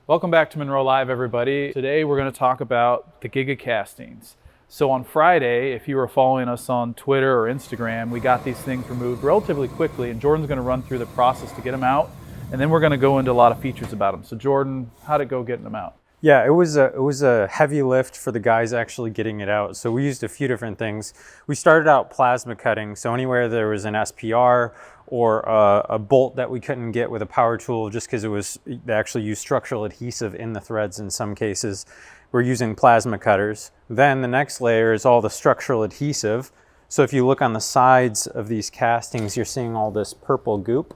Welcome back to Munro Live, everybody. Today we're going to talk about the Giga castings. So on Friday, if you were following us on Twitter or Instagram, we got these things removed relatively quickly, and Jordan's going to run through the process to get them out, and then we're going to go into a lot of features about them. So Jordan, how'd it go getting them out? Yeah, it was a heavy lift for the guys actually getting it out. So we used a few different things. We started out plasma cutting. So anywhere there was an SPR or a bolt that we couldn't get with a power tool, just because they actually use structural adhesive in the threads in some cases, we're using plasma cutters. Then the next layer is all the structural adhesive. So if you look on the sides of these castings, you're seeing all this purple goop.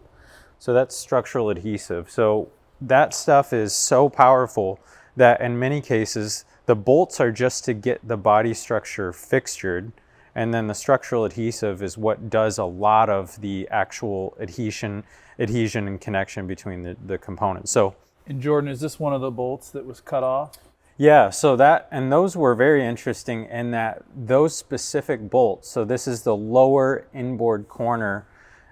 So that's structural adhesive. So that stuff is so powerful that in many cases, the bolts are just to get the body structure fixtured, and then the structural adhesive is what does a lot of the actual adhesion and connection between the components. So, and Jordan, is this one of the bolts that was cut off? Yeah, so those were very interesting in that those specific bolts, so this is the lower inboard corner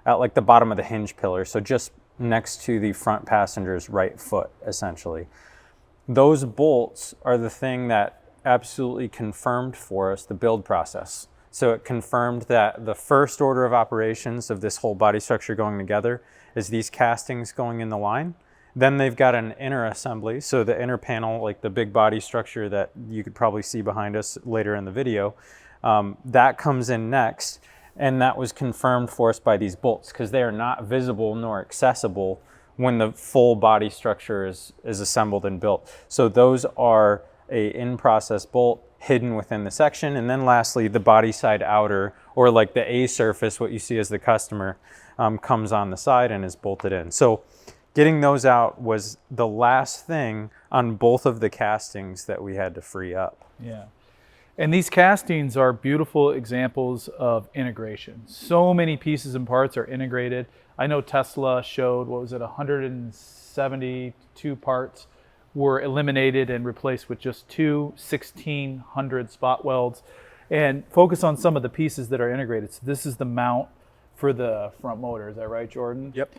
at like the bottom of the hinge pillar, so just next to the front passenger's right foot, essentially. Those bolts are the thing that absolutely confirmed for us the build process. So it confirmed that the first order of operations of this whole body structure going together is these castings going in the line. Then they've got an inner assembly. So the inner panel, like the big body structure that you could probably see behind us later in the video, that comes in next. And that was confirmed for us by these bolts because they are not visible nor accessible when the full body structure is assembled and built. So those are a in-process bolt hidden within the section. And then lastly, the body side outer, or like the A surface, what you see as the customer, comes on the side and is bolted in. So getting those out was the last thing on both of the castings that we had to free up. Yeah. And these castings are beautiful examples of integration. So many pieces and parts are integrated. I know Tesla showed, 172 parts were eliminated and replaced with just two 1600 spot welds. And focus on some of the pieces that are integrated. So this is the mount for the front motor. Is that right, Jordan? Yep.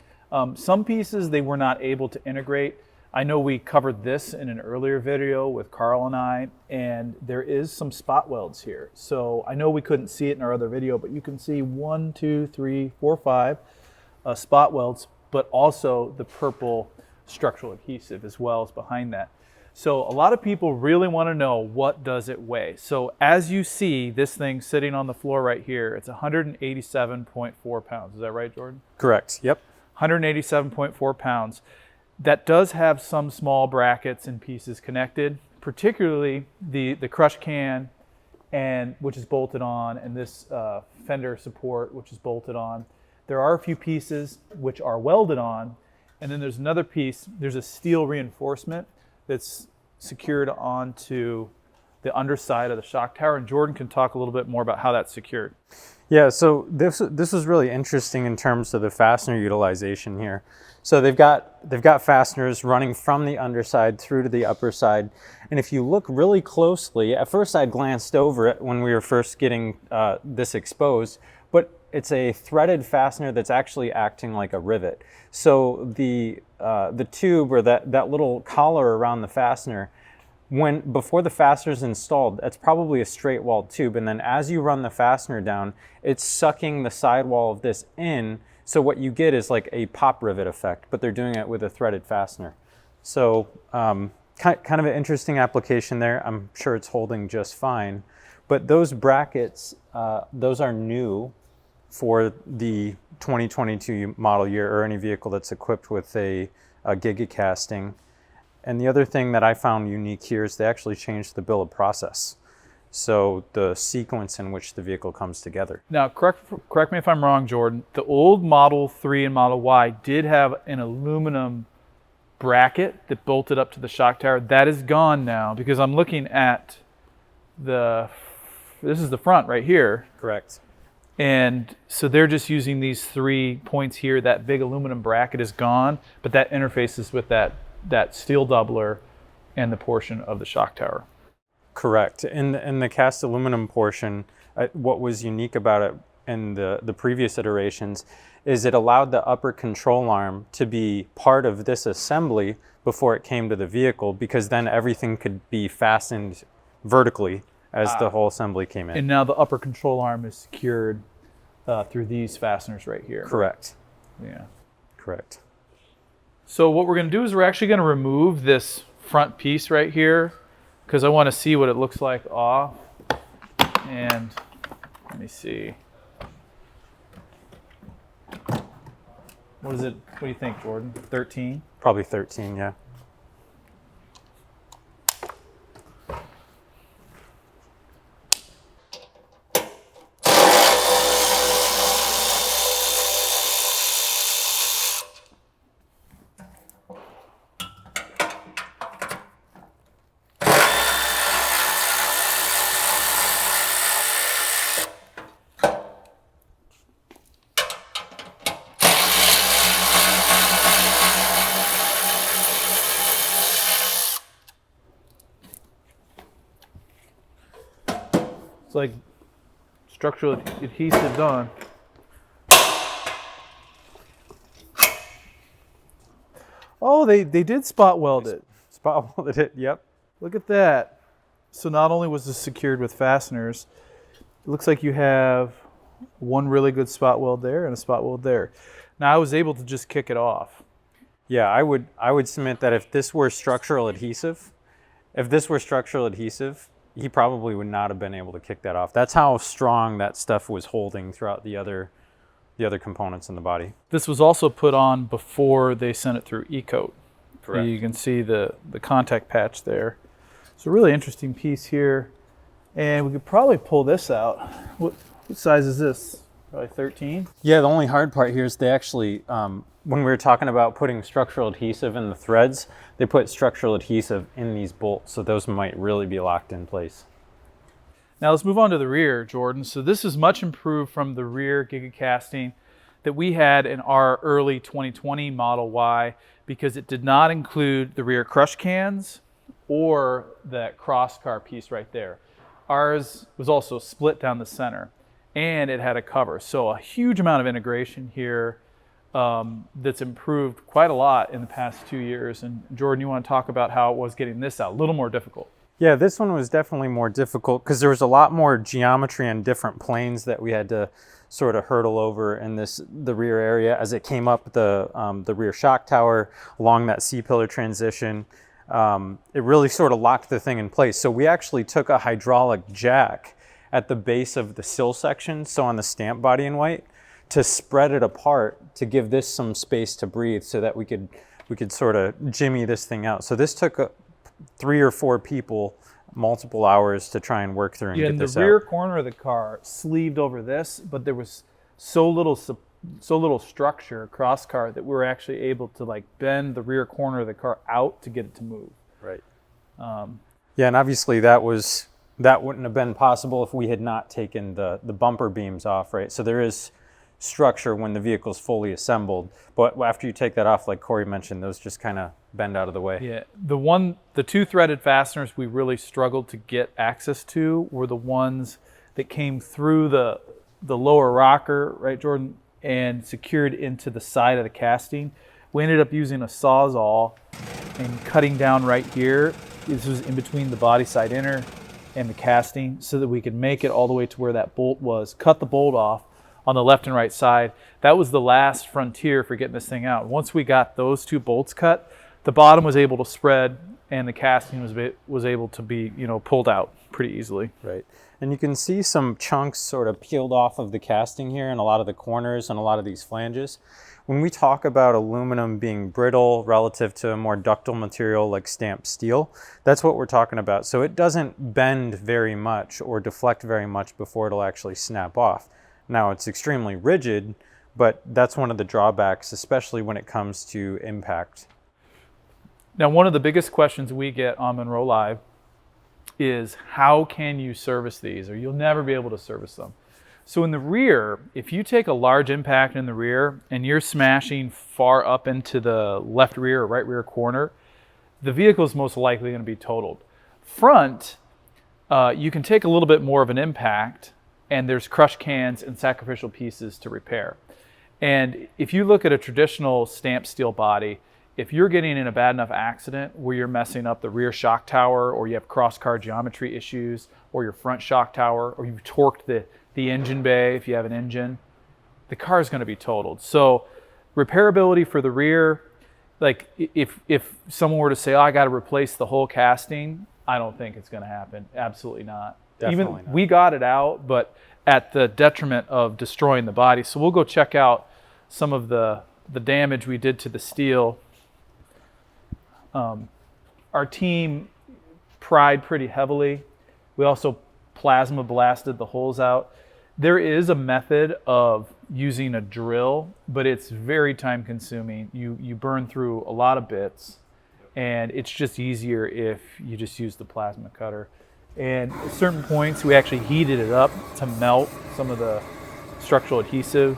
Some pieces they were not able to integrate. I know we covered this in an earlier video with Carl and I, and there is some spot welds here. So I know we couldn't see it in our other video, but you can see 1, 2, 3, 4, 5 spot welds, but also the purple structural adhesive as well as behind that. So a lot of people really want to know, what does it weigh? So as you see this thing sitting on the floor right here, it's 187.4 pounds. Is that right, Jordan? Correct. Yep. 187.4 pounds. That does have some small brackets and pieces connected, particularly the crush can, and which is bolted on, and this fender support, which is bolted on. There are a few pieces which are welded on, and then there's another piece, there's a steel reinforcement that's secured onto the underside of the shock tower, and Jordan can talk a little bit more about how that's secured. Yeah, so this is really interesting in terms of the fastener utilization here. So they've got fasteners running from the underside through to the upper side, and if you look really closely, at first I glanced over it when we were first getting this exposed, but it's a threaded fastener that's actually acting like a rivet. So the tube, or that little collar around the fastener, before the fastener is installed, that's probably a straight walled tube, and then as you run the fastener down, it's sucking the sidewall of this in. So what you get is like a pop rivet effect, but they're doing it with a threaded fastener. So kind of an interesting application there. I'm sure it's holding just fine. But those brackets, those are new for the 2022 model year, or any vehicle that's equipped with a Giga casting. And the other thing that I found unique here is they actually changed the bill of process. So the sequence in which the vehicle comes together. Now, correct me if I'm wrong, Jordan. The old Model 3 and Model Y did have an aluminum bracket that bolted up to the shock tower. That is gone now, because I'm looking at this is the front right here. Correct. And so they're just using these 3 points here. That big aluminum bracket is gone, but that interfaces with that steel doubler and the portion of the shock tower. Correct. In the cast aluminum portion, what was unique about it in the previous iterations is it allowed the upper control arm to be part of this assembly before it came to the vehicle, because then everything could be fastened vertically as the whole assembly came in. And now the upper control arm is secured through these fasteners right here. Correct. Yeah. Correct. So what we're going to do is we're actually going to remove this front piece right here, because I want to see what it looks like off. And let me see. What is it? What do you think, Jordan? 13? Probably 13, yeah. It's like structural adhesive done. Oh, they did spot weld it. Spot welded it, yep. Look at that. So not only was this secured with fasteners, it looks like you have one really good spot weld there and a spot weld there. Now I was able to just kick it off. Yeah, I would submit that if this were structural adhesive, he probably would not have been able to kick that off. That's how strong that stuff was holding throughout the other components in the body. This was also put on before they sent it through E-coat. Correct. You can see the contact patch there. It's a really interesting piece here. And we could probably pull this out. What size is this? Probably 13? Yeah, the only hard part here is they actually, when we were talking about putting structural adhesive in the threads, they put structural adhesive in these bolts, so those might really be locked in place. Now let's move on to the rear, Jordan. So this is much improved from the rear Giga casting that we had in our early 2020 Model Y, because it did not include the rear crush cans or that crosscar piece right there. Ours was also split down the center, and it had a cover. So a huge amount of integration here that's improved quite a lot in the past 2 years. And Jordan, you want to talk about how it was getting this out? A little more difficult. Yeah, this one was definitely more difficult because there was a lot more geometry and different planes that we had to sort of hurdle over in the rear area as it came up the rear shock tower along that C-pillar transition. It really sort of locked the thing in place. So we actually took a hydraulic jack at the base of the sill section, so on the stamp body in white, to spread it apart to give this some space to breathe so that we could sort of jimmy this thing out. So this took 3 or 4 people multiple hours to try and work through and get this out. The rear corner of the car sleeved over this, but there was so little structure cross car that we were actually able to like bend the rear corner of the car out to get it to move. Right. Yeah, and obviously that wouldn't have been possible if we had not taken the bumper beams off, right? So there is structure when the vehicle's fully assembled, but after you take that off, like Cory mentioned, those just kind of bend out of the way. Yeah, the 2 threaded fasteners we really struggled to get access to were the ones that came through the lower rocker, right, Jordan, and secured into the side of the casting. We ended up using a Sawzall and cutting down right here. This was in between the body side inner and the casting so that we could make it all the way to where that bolt was, cut the bolt off on the left and right side. That was the last frontier for getting this thing out. Once we got those 2 bolts cut, the bottom was able to spread and the casting was able to be, pulled out pretty easily. Right. And you can see some chunks sort of peeled off of the casting here in a lot of the corners and a lot of these flanges. When we talk about aluminum being brittle relative to a more ductile material like stamped steel, that's what we're talking about. So it doesn't bend very much or deflect very much before it'll actually snap off. Now it's extremely rigid, but that's one of the drawbacks, especially when it comes to impact. Now, one of the biggest questions we get on Munro Live is how can you service these, or you'll never be able to service them. So in the rear, if you take a large impact in the rear and you're smashing far up into the left rear or right rear corner, the vehicle is most likely going to be totaled. Front, you can take a little bit more of an impact and there's crush cans and sacrificial pieces to repair. And if you look at a traditional stamped steel body, if you're getting in a bad enough accident where you're messing up the rear shock tower, or you have cross-car geometry issues, or your front shock tower, or you've torqued the engine bay if you have an engine, the car is going to be totaled. So repairability for the rear, like if someone were to say, oh, I got to replace the whole casting, I don't think it's going to happen. Absolutely not. Definitely Even not. we got it out, but at the detriment of destroying the body. So we'll go check out some of the damage we did to the steel. Our team pried pretty heavily. We also plasma blasted the holes out. There is a method of using a drill, but it's very time consuming. You burn through a lot of bits, and it's just easier if you just use the plasma cutter. And at certain points, we actually heated it up to melt some of the structural adhesive,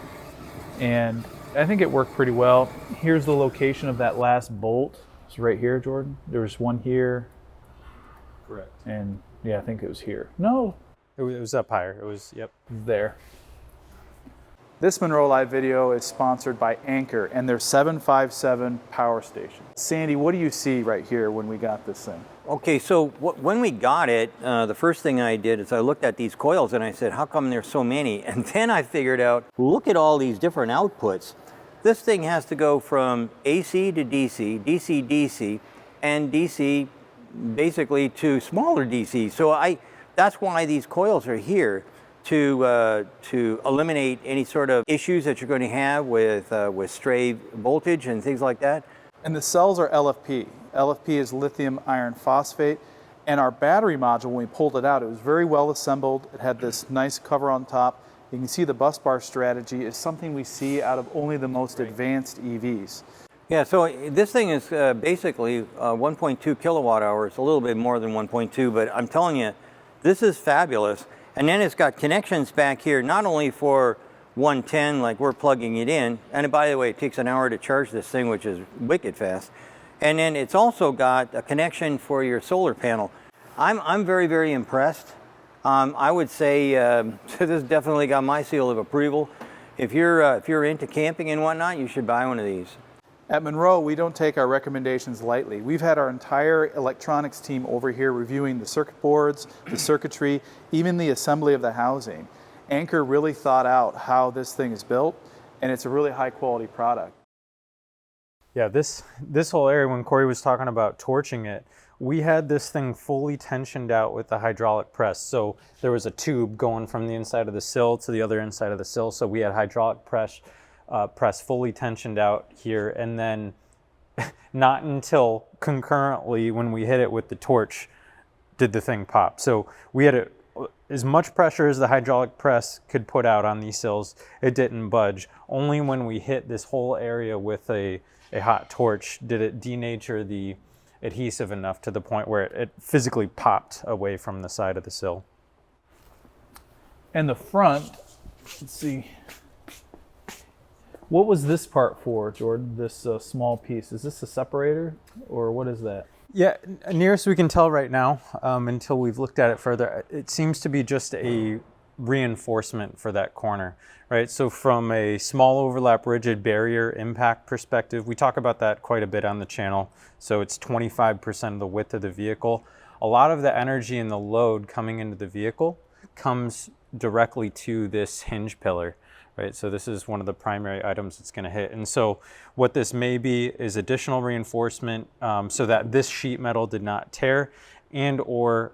and I think it worked pretty well. Here's the location of that last bolt. It's right here, Jordan. There was one here. Correct. And yeah, I think it was here. No, It was up higher. It was, yep. there. This Munro Live video is sponsored by Anker and their 757 power station. Sandy, what do you see right here when we got this thing? Okay, so when we got it, the first thing I did is I looked at these coils and I said, how come there's so many? And then I figured out, look at all these different outputs. This thing has to go from AC to DC, DC, DC, and DC basically to smaller DC. So that's why these coils are here, to eliminate any sort of issues that you're going to have with stray voltage and things like that. And the cells are LFP. LFP is lithium iron phosphate. And our battery module, when we pulled it out, it was very well assembled. It had this nice cover on top. You can see the bus bar strategy is something we see out of only the most advanced EVs. Yeah, so this thing is basically 1.2 kilowatt hours, a little bit more than 1.2, but I'm telling you, this is fabulous. And then it's got connections back here, not only for 110, like we're plugging it in, and by the way, it takes an hour to charge this thing, which is wicked fast. And then it's also got a connection for your solar panel. I'm very, very impressed. I would say this has definitely got my seal of approval. If you're into camping and whatnot, you should buy one of these. At Munro, we don't take our recommendations lightly. We've had our entire electronics team over here reviewing the circuit boards, the circuitry, even the assembly of the housing. Anker really thought out how this thing is built, and it's a really high quality product. Yeah, this whole area, when Cory was talking about torching it, we had this thing fully tensioned out with the hydraulic press. So there was a tube going from the inside of the sill to the other inside of the sill. So we had hydraulic press fully tensioned out here. And then not until concurrently when we hit it with the torch did the thing pop. So we had as much pressure as the hydraulic press could put out on these sills. It didn't budge. Only when we hit this whole area with a hot torch did it denature the adhesive enough to the point where it physically popped away from the side of the sill. And the front, let's see, what was this part for, Jordan? This small piece, is this a separator or what is that? Yeah, nearest we can tell right now, until we've looked at it further, it seems to be just a reinforcement for that corner, right? So from a small overlap rigid barrier impact perspective, we talk about that quite a bit on the channel. So it's 25% of the width of the vehicle. A lot of the energy and the load coming into the vehicle comes directly to this hinge pillar, right? So this is one of the primary items it's going to hit. And so what this may be is additional reinforcement so that this sheet metal did not tear, and or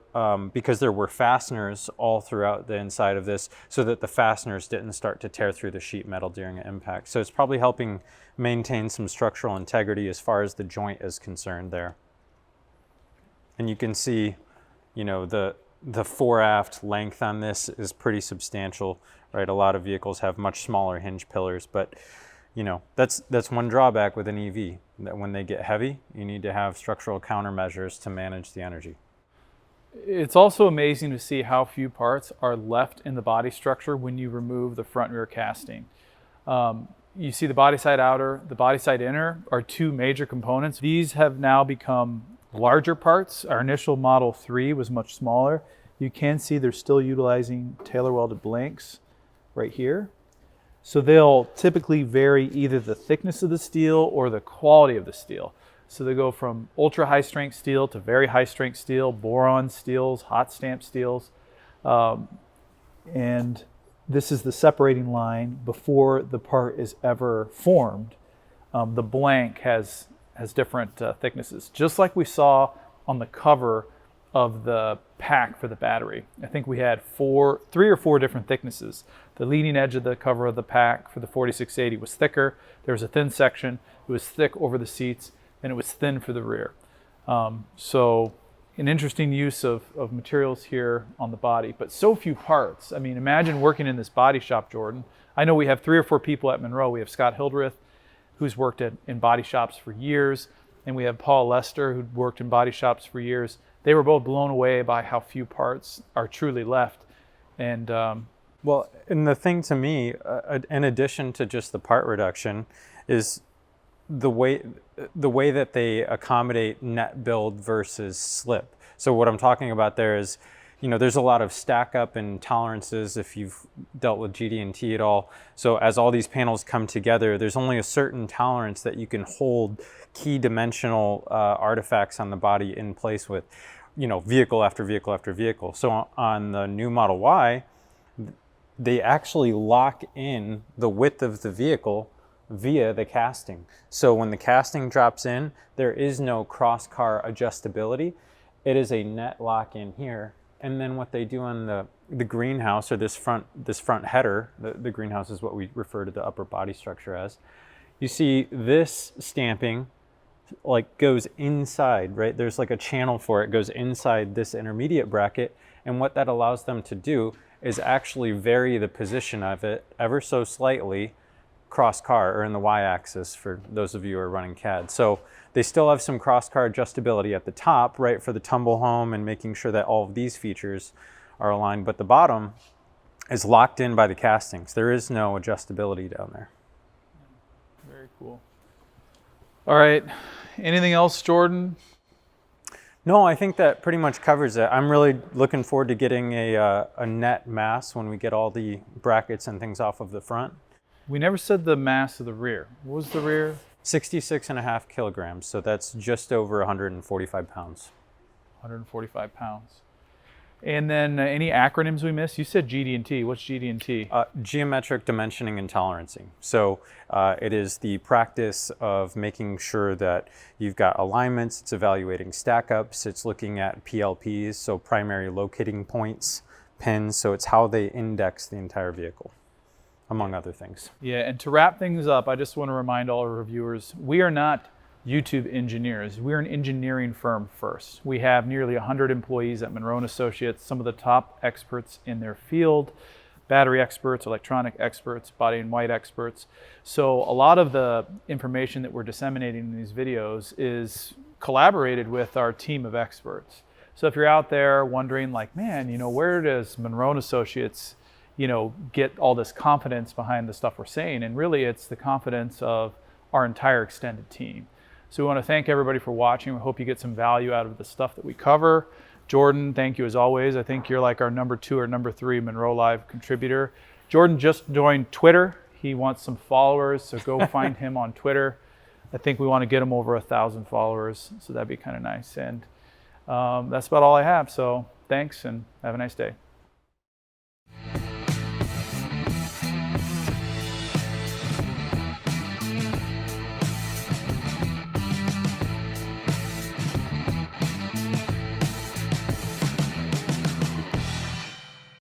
because there were fasteners all throughout the inside of this, so that the fasteners didn't start to tear through the sheet metal during an impact. So it's probably helping maintain some structural integrity as far as the joint is concerned there. And you can see, you know, the fore-aft length on this is pretty substantial, right? A lot of vehicles have much smaller hinge pillars, but you know, that's one drawback with an EV, that when they get heavy, you need to have structural countermeasures to manage the energy. It's also amazing to see how few parts are left in the body structure when you remove the front and rear casting. You see the body side outer, the body side inner are two major components. These have now become larger parts. Our initial Model 3 was much smaller. You can see they're still utilizing tailor welded blanks right here. So they'll typically vary either the thickness of the steel or the quality of the steel. So they go from ultra high strength steel to very high strength steel, boron steels, hot stamp steels. And this is the separating line before the part is ever formed. The blank has different thicknesses, just like we saw on the cover of the pack for the battery. I think we had 3 or 4 different thicknesses. The leading edge of the cover of the pack for the 4680 was thicker. There was a thin section. It was thick over the seats, and it was thin for the rear. So an interesting use of materials here on the body, but so few parts. I mean, imagine working in this body shop, Jordan. I know we have 3 or 4 people at Munro. We have Scott Hildreth, who's worked in body shops for years, and we have Paul Lester, who worked in body shops for years. They were both blown away by how few parts are truly left. And well, and the thing to me, in addition to just the part reduction, is the way that they accommodate net build versus slip. So what I'm talking about there is, there's a lot of stack up and tolerances if you've dealt with GD&T at all. So as all these panels come together, there's only a certain tolerance that you can hold key dimensional artifacts on the body in place with, vehicle after vehicle after vehicle. So on the new Model Y, they actually lock in the width of the vehicle via the casting. So when the casting drops in, there is no cross-car adjustability. It is a net lock in here. And then what they do on the greenhouse, or this front header, the greenhouse is what we refer to the upper body structure as. You see this stamping goes inside, right? There's like a channel for it, goes inside this intermediate bracket. And what that allows them to do is actually vary the position of it ever so slightly cross car, or in the y-axis for those of you who are running CAD. So they still have some cross car adjustability at the top, right, for the tumble home and making sure that all of these features are aligned, but the bottom is locked in by the castings. There is no adjustability down there. Very cool. All right, anything else, Jordan? No, I think that pretty much covers it. I'm really looking forward to getting a net mass when we get all the brackets and things off of the front. We never said the mass of the rear. What was the rear? 66.5 kilograms, so that's just over 145 pounds. 145 pounds. And then any acronyms we missed? You said GD&T. What's GD&T? Geometric dimensioning and tolerancing. So it is the practice of making sure that you've got alignments, it's evaluating stack ups, it's looking at PLPs, so primary locating points, pins, so it's how they index the entire vehicle, among other things. Yeah, and to wrap things up, I just want to remind all our reviewers, we are not YouTube engineers. We're an engineering firm first. We have nearly 100 employees at Munro & Associates, some of the top experts in their field, battery experts, electronic experts, body and white experts. So a lot of the information that we're disseminating in these videos is collaborated with our team of experts. So if you're out there wondering man, where does Munro & Associates get all this confidence behind the stuff we're saying? And really it's the confidence of our entire extended team. So we want to thank everybody for watching. We hope you get some value out of the stuff that we cover. Jordan, thank you as always. I think you're like our number 2 or number 3 Munro Live contributor. Jordan just joined Twitter. He wants some followers, so go find him on Twitter. I think we want to get him over 1,000 followers, so that'd be kind of nice. And that's about all I have. So thanks and have a nice day.